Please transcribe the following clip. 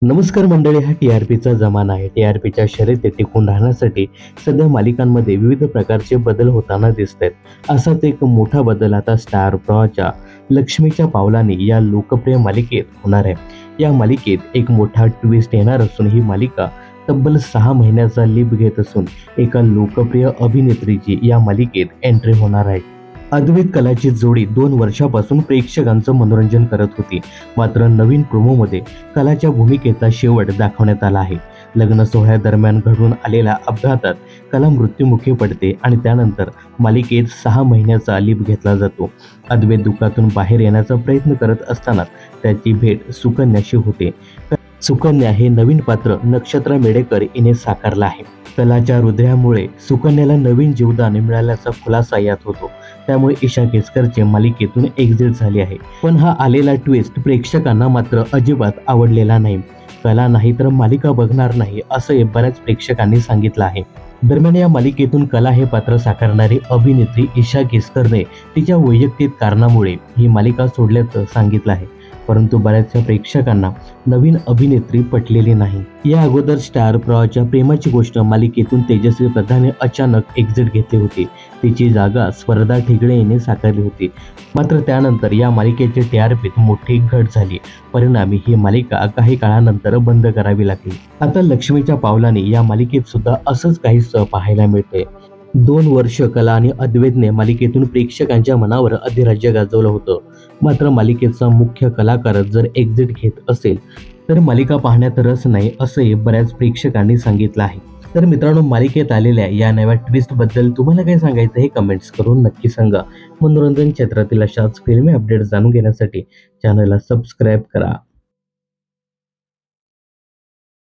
नमस्कार मंडळी, हा टीआरपीचा जमाना आहे. टीआरपीच्या शर्यतीत टिकून राहण्यासाठी सध्या मालिकांमध्ये विविध प्रकारचे बदल होताना दिसत आहेत. असाच एक मोठा बदल आता स्टार प्रवाहच्या लक्ष्मीच्या पावलांनी या लोकप्रिय मालिकेत होणार आहे. या मालिकेत एक मोठा ट्विस्ट येणार असून ही मालिका तब्बल 6 महिन्याचा लीप घेत असून एका लोकप्रिय अभिनेत्रीची या मालिकेत एंट्री होणार आहे. अद्वैत कलाची जोडी 2 वर्षापासून प्रेक्षकांचं मनोरंजन करत होती. मात्र नवीन प्रोमोमध्ये कलाच्या भूमिकेचा शेवट दाखवण्यात आला आहे. लग्न सोहळ्यादरम्यान घडून आलेल्या अपघातात कला मृत्युमुखी पडते आणि त्यानंतर मालिकेत 6 महिन्याचा लीप घेतला जातो. अद्वैत दुःखातून बाहेर येण्याचा प्रयत्न करत असताना त्याची भेट सुकन्याशी होते. सुकन्या हे नवीन पात्र नक्षत्रा मेडेकर हिने साकारलं आहे. कलाच्या हृदयामुळे सुकन्याला नवीन जीवदान मिळाल्याचा खुलासा यात होतो. त्यामुळे ईशा केसकरचे मालिकेतून एक्झिट झाली आहे. पण हा आलेला ट्विस्ट प्रेक्षकांना मात्र अजिबात आवडलेला नाही. कला नाही तर मालिका बघणार नाही असं बऱ्याच प्रेक्षकांनी सांगितलं आहे. दरम्यान या मालिकेतून कला हे पात्र साकारणारी अभिनेत्री ईशा केसकरने तिच्या वैयक्तिक कारणामुळे ही मालिका सोडल्याचं सांगितलं आहे. परंतु बऱ्याचशा प्रेक्षकांना नवीन अभिनेत्री पटलेली नाही. या अगोदर स्टार प्रवाहाच्या प्रेमाची गोष्ट मालिकेतून तेजस्वी प्रधानने अचानक एक्झिट घेतली होती. तिची जागा स्पर्धा ठिगळे हिने साकारली होती. मात्र त्यानंतर या मालिकेची टीआरपीत मोठी घट झाली. परिणामी ही मालिका काही काळानंतर बंद करावी लागली. आता लक्ष्मीच्या पावलांनी या मालिकेत सुद्धा असंच काहीसं पाहायला मिळतंय. 2 वर्ष कला आणि अद्वैतने मालिकेतून प्रेक्षकांच्या मनावर अधिराज्य गाजवलं होतं. मात्र मालिकेचा मुख्य कलाकार जर एक्झिट घेत असेल तर मालिका पाहण्यात रस नाही असंही बऱ्याच प्रेक्षकांनी सांगितलं आहे. तर मित्रांनो, मालिकेत आलेल्या या नव्या ट्विस्ट बद्दल तुम्हाला काय सांगायचं हे कमेंट्स करून नक्की सांगा. मनोरंजन क्षेत्रातील अशाच फिल्मी अपडेट्स जाणून घेण्यासाठी चॅनलला सबस्क्राईब करा.